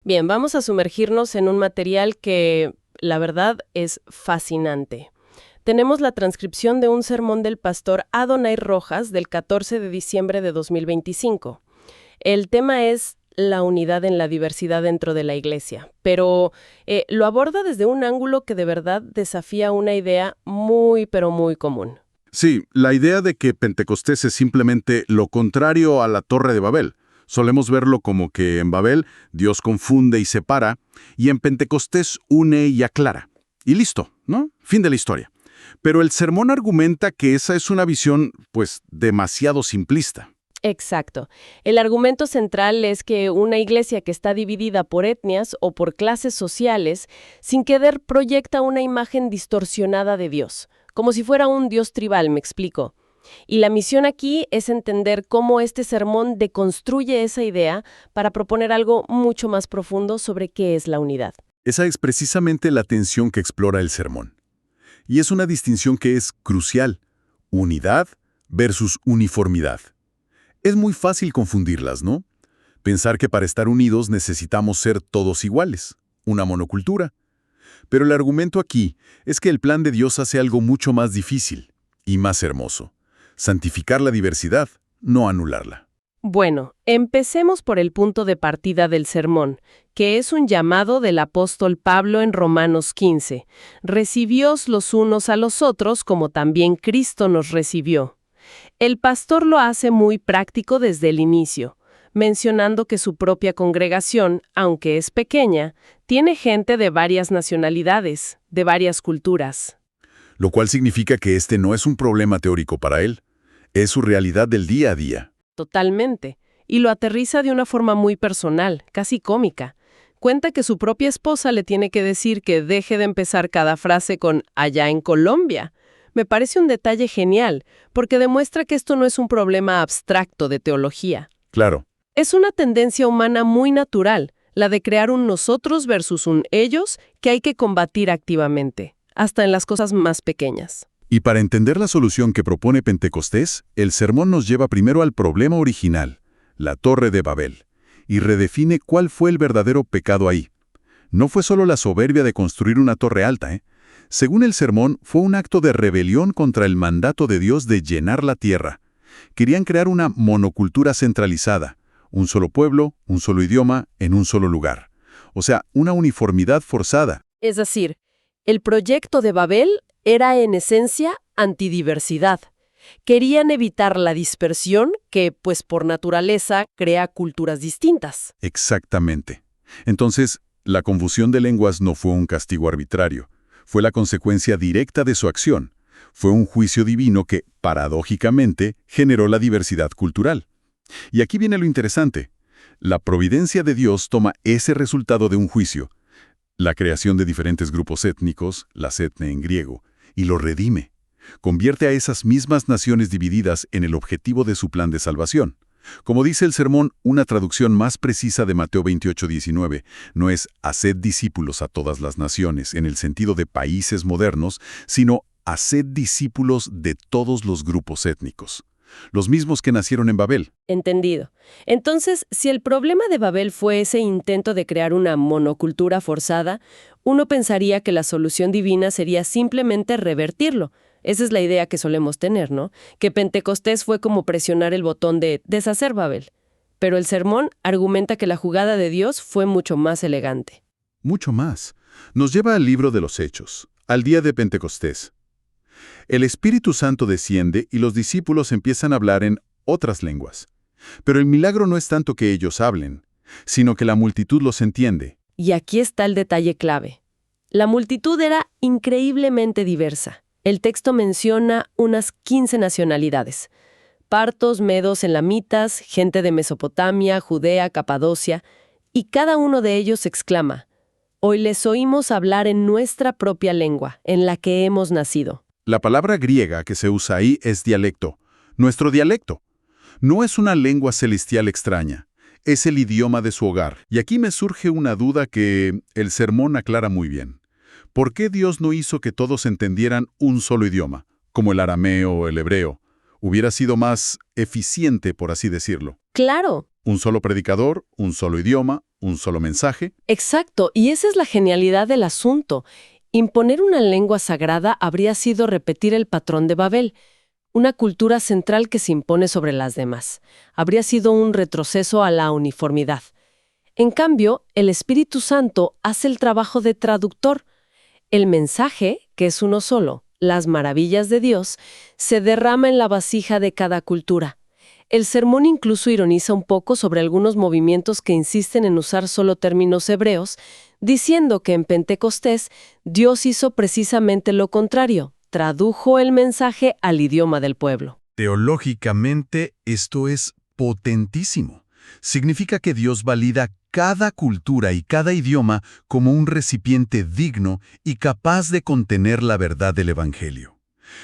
Bien, vamos a sumergirnos en un material que, la verdad, es fascinante. Tenemos la transcripción de un sermón del pastor Adonai Rojas del 14 de diciembre de 2025. El tema es la unidad en la diversidad dentro de la iglesia, pero lo aborda desde un ángulo que de verdad desafía una idea muy, pero muy común. Sí, la idea de que Pentecostés es simplemente lo contrario a la Torre de Babel. Solemos verlo como que en Babel Dios confunde y separa, y en Pentecostés une y aclara. Y listo, ¿no? Fin de la historia. Pero el sermón argumenta que esa es una visión, pues, demasiado simplista. Exacto. El argumento central es que una iglesia que está dividida por etnias o por clases sociales, sin querer proyecta una imagen distorsionada de Dios, como si fuera un Dios tribal, me explico. Y la misión aquí es entender cómo este sermón deconstruye esa idea para proponer algo mucho más profundo sobre qué es la unidad. Esa es precisamente la tensión que explora el sermón. Y es una distinción que es crucial: unidad versus uniformidad. Es muy fácil confundirlas, ¿no? Pensar que para estar unidos necesitamos ser todos iguales, una monocultura. Pero el argumento aquí es que el plan de Dios hace algo mucho más difícil y más hermoso: santificar la diversidad, no anularla. Bueno, empecemos por el punto de partida del sermón, que es un llamado del apóstol Pablo en Romanos 15. Recibíos los unos a los otros como también Cristo nos recibió. El pastor lo hace muy práctico desde el inicio, mencionando que su propia congregación, aunque es pequeña, tiene gente de varias nacionalidades, de varias culturas. Lo cual significa que este no es un problema teórico para él, es su realidad del día a día. Totalmente. Y lo aterriza de una forma muy personal, casi cómica. Cuenta que su propia esposa le tiene que decir que deje de empezar cada frase con «allá en Colombia». Me parece un detalle genial, porque demuestra que esto no es un problema abstracto de teología. Claro. Es una tendencia humana muy natural, la de crear un nosotros versus un ellos que hay que combatir activamente, hasta en las cosas más pequeñas. Y para entender la solución que propone Pentecostés, el sermón nos lleva primero al problema original, la Torre de Babel, y redefine cuál fue el verdadero pecado ahí. No fue solo la soberbia de construir una torre alta, Según el sermón, fue un acto de rebelión contra el mandato de Dios de llenar la tierra. Querían crear una monocultura centralizada, un solo pueblo, un solo idioma, en un solo lugar. O sea, una uniformidad forzada. Es decir, el proyecto de Babel era en esencia antidiversidad. Querían evitar la dispersión que, pues por naturaleza, crea culturas distintas. Exactamente. Entonces, la confusión de lenguas no fue un castigo arbitrario. Fue la consecuencia directa de su acción. Fue un juicio divino que, paradójicamente, generó la diversidad cultural. Y aquí viene lo interesante. La providencia de Dios toma ese resultado de un juicio, la creación de diferentes grupos étnicos, las etne en griego, y lo redime. Convierte a esas mismas naciones divididas en el objetivo de su plan de salvación. Como dice el sermón, una traducción más precisa de Mateo 28:19 no es «haced discípulos a todas las naciones» en el sentido de países modernos, sino «haced discípulos de todos los grupos étnicos», los mismos que nacieron en Babel. Entendido. Entonces, si el problema de Babel fue ese intento de crear una monocultura forzada, uno pensaría que la solución divina sería simplemente revertirlo. Esa es la idea que solemos tener, ¿no? Que Pentecostés fue como presionar el botón de deshacer Babel. Pero el sermón argumenta que la jugada de Dios fue mucho más elegante. Mucho más. Nos lleva al libro de los Hechos, al día de Pentecostés. El Espíritu Santo desciende y los discípulos empiezan a hablar en otras lenguas. Pero el milagro no es tanto que ellos hablen, sino que la multitud los entiende. Y aquí está el detalle clave. La multitud era increíblemente diversa. El texto menciona unas 15 nacionalidades. Partos, medos, elamitas, gente de Mesopotamia, Judea, Capadocia, y cada uno de ellos exclama: «Hoy les oímos hablar en nuestra propia lengua, en la que hemos nacido». La palabra griega que se usa ahí es dialecto, nuestro dialecto. No es una lengua celestial extraña, es el idioma de su hogar. Y aquí me surge una duda que el sermón aclara muy bien. ¿Por qué Dios no hizo que todos entendieran un solo idioma, como el arameo o el hebreo? Hubiera sido más eficiente, por así decirlo. ¡Claro! Un solo predicador, un solo idioma, un solo mensaje. Exacto, y esa es la genialidad del asunto. Imponer una lengua sagrada habría sido repetir el patrón de Babel, una cultura central que se impone sobre las demás. Habría sido un retroceso a la uniformidad. En cambio, el Espíritu Santo hace el trabajo de traductor. El mensaje, que es uno solo, las maravillas de Dios, se derrama en la vasija de cada cultura. El sermón incluso ironiza un poco sobre algunos movimientos que insisten en usar solo términos hebreos, diciendo que en Pentecostés Dios hizo precisamente lo contrario, tradujo el mensaje al idioma del pueblo. Teológicamente, esto es potentísimo. Significa que Dios valida cada cultura y cada idioma como un recipiente digno y capaz de contener la verdad del Evangelio.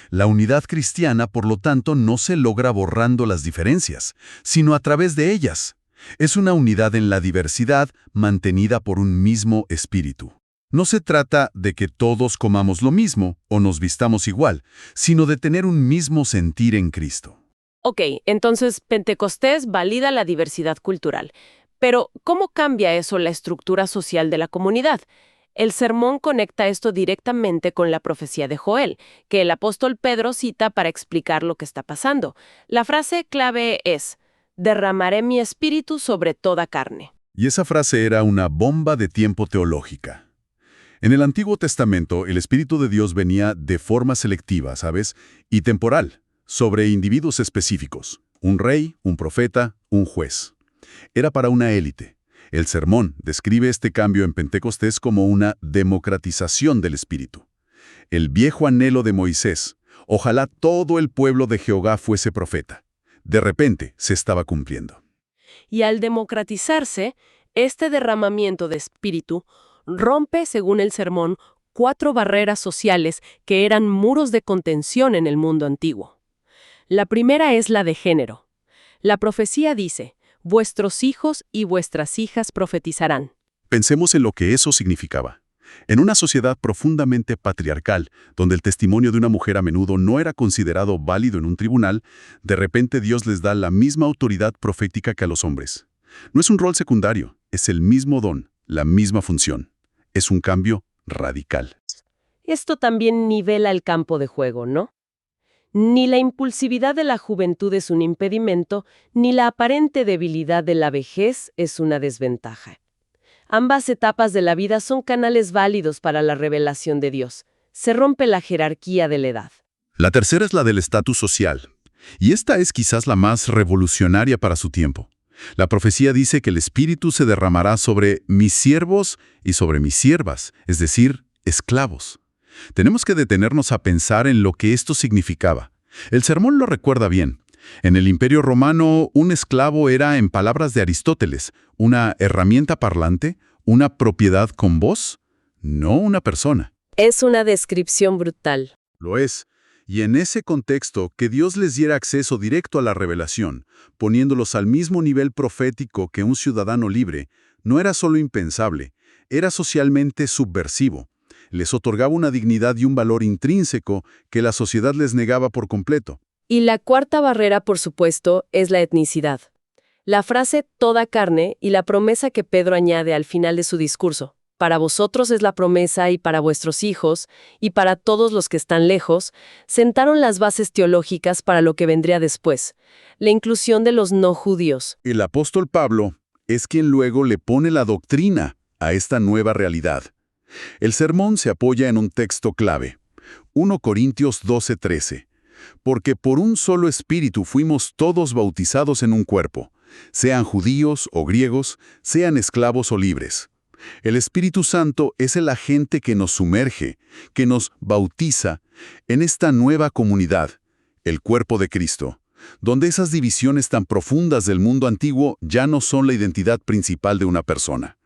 La unidad cristiana, por lo tanto, no se logra borrando las diferencias, sino a través de ellas. Es una unidad en la diversidad mantenida por un mismo espíritu. No se trata de que todos comamos lo mismo o nos vistamos igual, sino de tener un mismo sentir en Cristo. Ok, entonces Pentecostés valida la diversidad cultural. Pero, ¿cómo cambia eso la estructura social de la comunidad? El sermón conecta esto directamente con la profecía de Joel, que el apóstol Pedro cita para explicar lo que está pasando. La frase clave es: derramaré mi espíritu sobre toda carne. Y esa frase era una bomba de tiempo teológica. En el Antiguo Testamento, el Espíritu de Dios venía de forma selectiva, ¿sabes? Y temporal, sobre individuos específicos. Un rey, un profeta, un juez. Era para una élite. El sermón describe este cambio en Pentecostés como una democratización del Espíritu. El viejo anhelo de Moisés, ojalá todo el pueblo de Jehová fuese profeta. De repente se estaba cumpliendo. Y al democratizarse, este derramamiento de espíritu rompe, según el sermón, 4 barreras sociales que eran muros de contención en el mundo antiguo. La primera es la de género. La profecía dice: vuestros hijos y vuestras hijas profetizarán. Pensemos en lo que eso significaba. En una sociedad profundamente patriarcal, donde el testimonio de una mujer a menudo no era considerado válido en un tribunal, de repente Dios les da la misma autoridad profética que a los hombres. No es un rol secundario, es el mismo don, la misma función. Es un cambio radical. Esto también nivela el campo de juego, ¿no? Ni la impulsividad de la juventud es un impedimento, ni la aparente debilidad de la vejez es una desventaja. Ambas etapas de la vida son canales válidos para la revelación de Dios. Se rompe la jerarquía de la edad. La tercera es la del estatus social. Y esta es quizás la más revolucionaria para su tiempo. La profecía dice que el Espíritu se derramará sobre mis siervos y sobre mis siervas, es decir, esclavos. Tenemos que detenernos a pensar en lo que esto significaba. El sermón lo recuerda bien. En el Imperio Romano, un esclavo era, en palabras de Aristóteles, una herramienta parlante, una propiedad con voz, no una persona. Es una descripción brutal. Lo es. Y en ese contexto, que Dios les diera acceso directo a la revelación, poniéndolos al mismo nivel profético que un ciudadano libre, no era solo impensable, era socialmente subversivo. Les otorgaba una dignidad y un valor intrínseco que la sociedad les negaba por completo. Y la cuarta barrera, por supuesto, es la etnicidad. La frase toda carne y la promesa que Pedro añade al final de su discurso. Para vosotros es la promesa y para vuestros hijos y para todos los que están lejos, sentaron las bases teológicas para lo que vendría después, la inclusión de los no judíos. El apóstol Pablo es quien luego le pone la doctrina a esta nueva realidad. El sermón se apoya en un texto clave, 1 Corintios 12:13, porque por un solo espíritu fuimos todos bautizados en un cuerpo, sean judíos o griegos, sean esclavos o libres. El Espíritu Santo es el agente que nos sumerge, que nos bautiza en esta nueva comunidad, el cuerpo de Cristo, donde esas divisiones tan profundas del mundo antiguo ya no son la identidad principal de una persona.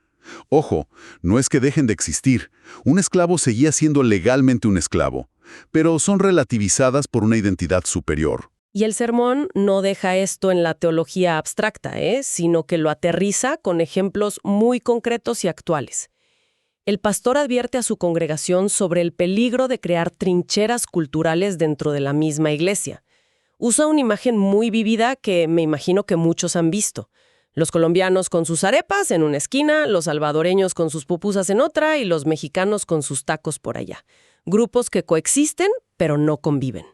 Ojo, no es que dejen de existir. Un esclavo seguía siendo legalmente un esclavo, pero son relativizadas por una identidad superior. Y el sermón no deja esto en la teología abstracta, sino que lo aterriza con ejemplos muy concretos y actuales. El pastor advierte a su congregación sobre el peligro de crear trincheras culturales dentro de la misma iglesia. Usa una imagen muy vívida que me imagino que muchos han visto. Los colombianos con sus arepas en una esquina, los salvadoreños con sus pupusas en otra y los mexicanos con sus tacos por allá. Grupos que coexisten, pero no conviven.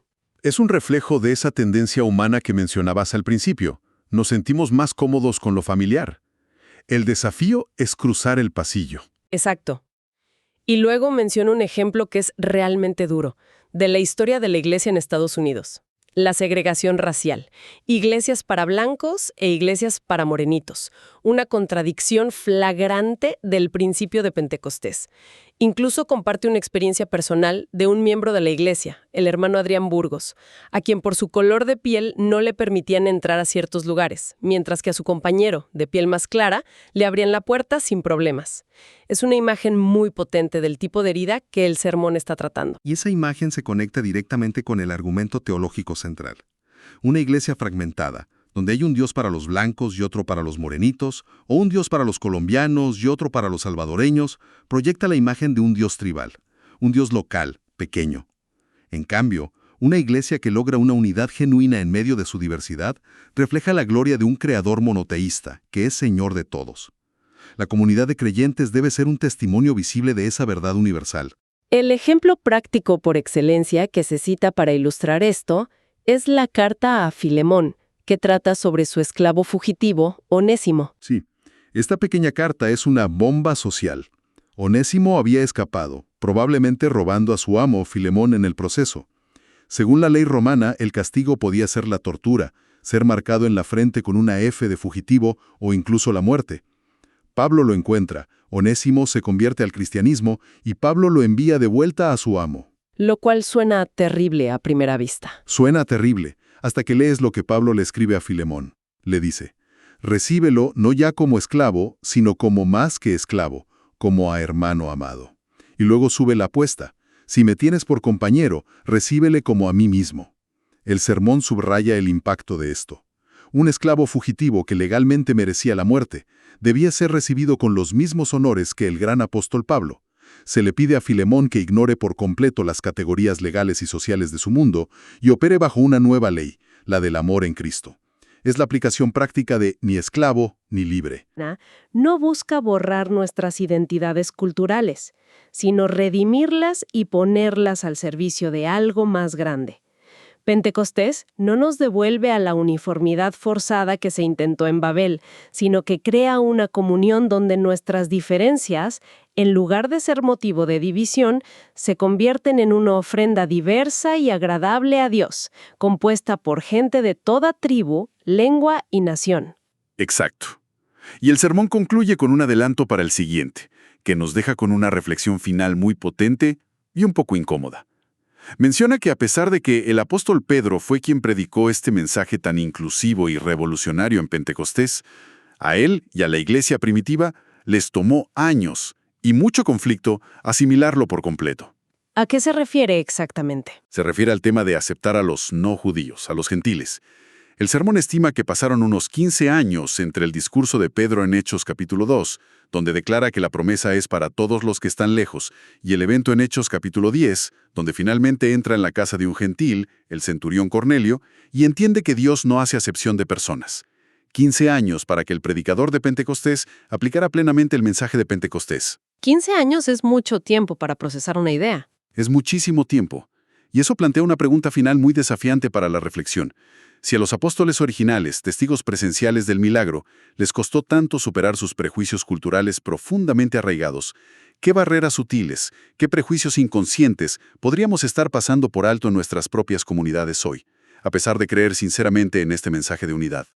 Es un reflejo de esa tendencia humana que mencionabas al principio. Nos sentimos más cómodos con lo familiar. El desafío es cruzar el pasillo. Exacto. Y luego menciono un ejemplo que es realmente duro, de la historia de la iglesia en Estados Unidos. La segregación racial. Iglesias para blancos e iglesias para morenitos. Una contradicción flagrante del principio de Pentecostés. Incluso comparte una experiencia personal de un miembro de la iglesia, el hermano Adrián Burgos, a quien por su color de piel no le permitían entrar a ciertos lugares, mientras que a su compañero, de piel más clara, le abrían la puerta sin problemas. Es una imagen muy potente del tipo de herida que el sermón está tratando. Y esa imagen se conecta directamente con el argumento teológico central. Una iglesia fragmentada, donde hay un Dios para los blancos y otro para los morenitos, o un Dios para los colombianos y otro para los salvadoreños, proyecta la imagen de un Dios tribal, un Dios local, pequeño. En cambio, una iglesia que logra una unidad genuina en medio de su diversidad, refleja la gloria de un creador monoteísta, que es Señor de todos. La comunidad de creyentes debe ser un testimonio visible de esa verdad universal. El ejemplo práctico por excelencia que se cita para ilustrar esto es la carta a Filemón, que trata sobre su esclavo fugitivo, Onésimo. Sí, esta pequeña carta es una bomba social. Onésimo había escapado, probablemente robando a su amo, Filemón, en el proceso. Según la ley romana, el castigo podía ser la tortura, ser marcado en la frente con una F de fugitivo o incluso la muerte. Pablo lo encuentra, Onésimo se convierte al cristianismo y Pablo lo envía de vuelta a su amo. Lo cual suena terrible a primera vista. Suena terrible, hasta que lees lo que Pablo le escribe a Filemón. Le dice, recíbelo no ya como esclavo, sino como más que esclavo, como a hermano amado. Y luego sube la apuesta. Si me tienes por compañero, recíbele como a mí mismo. El sermón subraya el impacto de esto. Un esclavo fugitivo que legalmente merecía la muerte, debía ser recibido con los mismos honores que el gran apóstol Pablo. Se le pide a Filemón que ignore por completo las categorías legales y sociales de su mundo y opere bajo una nueva ley, la del amor en Cristo. Es la aplicación práctica de ni esclavo ni libre. No busca borrar nuestras identidades culturales, sino redimirlas y ponerlas al servicio de algo más grande. Pentecostés no nos devuelve a la uniformidad forzada que se intentó en Babel, sino que crea una comunión donde nuestras diferencias, en lugar de ser motivo de división, se convierten en una ofrenda diversa y agradable a Dios, compuesta por gente de toda tribu, lengua y nación. Exacto. Y el sermón concluye con un adelanto para el siguiente, que nos deja con una reflexión final muy potente y un poco incómoda. Menciona que a pesar de que el apóstol Pedro fue quien predicó este mensaje tan inclusivo y revolucionario en Pentecostés, a él y a la iglesia primitiva les tomó años y mucho conflicto asimilarlo por completo. ¿A qué se refiere exactamente? Se refiere al tema de aceptar a los no judíos, a los gentiles. El sermón estima que pasaron unos 15 años entre el discurso de Pedro en Hechos capítulo 2, donde declara que la promesa es para todos los que están lejos, y el evento en Hechos capítulo 10, donde finalmente entra en la casa de un gentil, el centurión Cornelio, y entiende que Dios no hace acepción de personas. 15 años para que el predicador de Pentecostés aplicara plenamente el mensaje de Pentecostés. 15 años es mucho tiempo para procesar una idea. Es muchísimo tiempo. Y eso plantea una pregunta final muy desafiante para la reflexión. Si a los apóstoles originales, testigos presenciales del milagro, les costó tanto superar sus prejuicios culturales profundamente arraigados, ¿qué barreras sutiles, qué prejuicios inconscientes podríamos estar pasando por alto en nuestras propias comunidades hoy, a pesar de creer sinceramente en este mensaje de unidad?